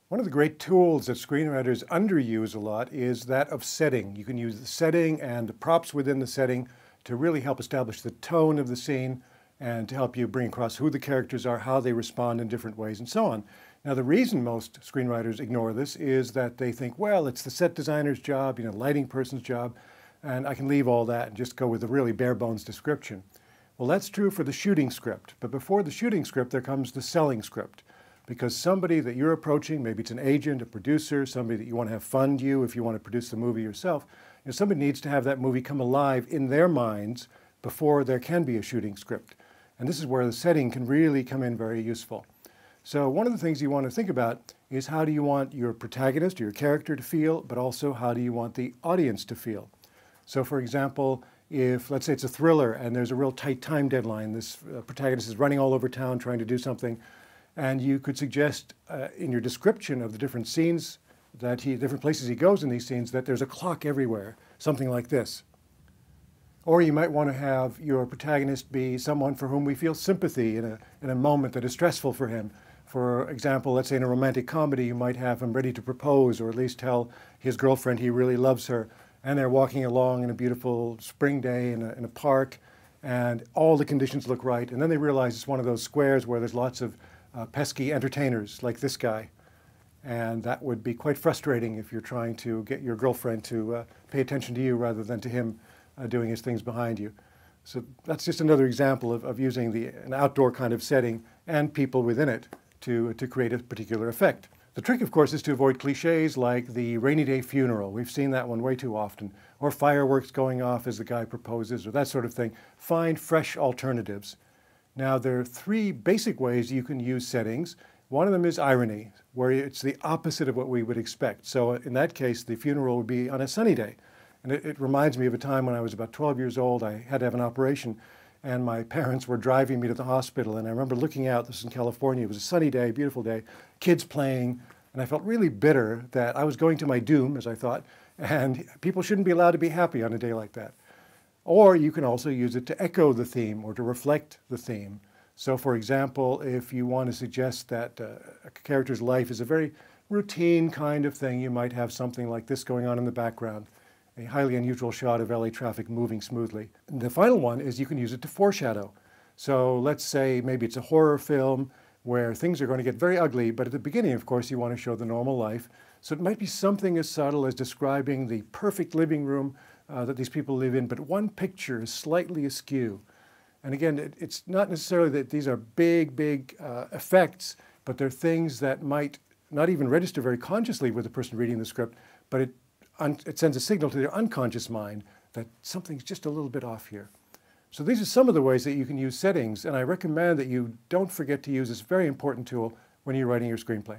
One of the great tools that screenwriters underuse a lot is that of setting. You can use the setting and the props within the setting to really help establish the tone of the scene and to help you bring across who the characters are, how they respond in different ways, and so on. Now, the reason most screenwriters ignore this is that they think, well, it's the set designer's job, lighting person's job, and I can leave all that and just go with a really bare bones description. Well, that's true for the shooting script, but before the shooting script, there comes the selling script. Because somebody that you're approaching, maybe it's an agent, a producer, somebody that you want to have fund you if you want to produce the movie yourself, somebody needs to have that movie come alive in their minds before there can be a shooting script. And this is where the setting can really come in very useful. So one of the things you want to think about is how do you want your protagonist or your character to feel, but also how do you want the audience to feel? So for example, if let's say it's a thriller and there's a real tight time deadline, this protagonist is running all over town trying to do something, and you could suggest in your description of the different scenes, different places he goes in these scenes, that there's a clock everywhere, something like this. Or you might want to have your protagonist be someone for whom we feel sympathy in a moment that is stressful for him. For example, let's say in a romantic comedy, you might have him ready to propose or at least tell his girlfriend he really loves her. And they're walking along in a beautiful spring day in a park, and all the conditions look right. And then they realize it's one of those squares where there's lots of pesky entertainers like this guy. And that would be quite frustrating if you're trying to get your girlfriend to pay attention to you rather than to him doing his things behind you. So that's just another example of using an outdoor kind of setting and people within it to create a particular effect. The trick, of course, is to avoid cliches like the rainy day funeral. We've seen that one way too often. Or fireworks going off as the guy proposes, or that sort of thing. Find fresh alternatives. Now, there are three basic ways you can use settings. One of them is irony, where it's the opposite of what we would expect. So in that case, the funeral would be on a sunny day. And it reminds me of a time when I was about 12 years old. I had to have an operation, and my parents were driving me to the hospital. And I remember looking out, this was in California, it was a sunny day, beautiful day, kids playing, and I felt really bitter that I was going to my doom, as I thought, and people shouldn't be allowed to be happy on a day like that. Or you can also use it to echo the theme or to reflect the theme. So for example, if you want to suggest that a character's life is a very routine kind of thing, you might have something like this going on in the background, a highly unusual shot of LA traffic moving smoothly. And the final one is you can use it to foreshadow. So let's say maybe it's a horror film where things are going to get very ugly, but at the beginning, of course, you want to show the normal life. So it might be something as subtle as describing the perfect living room that these people live in, but one picture is slightly askew. And again, it's not necessarily that these are big effects, but they're things that might not even register very consciously with the person reading the script, but it sends a signal to their unconscious mind that something's just a little bit off here. So these are some of the ways that you can use settings, and I recommend that you don't forget to use this very important tool when you're writing your screenplay.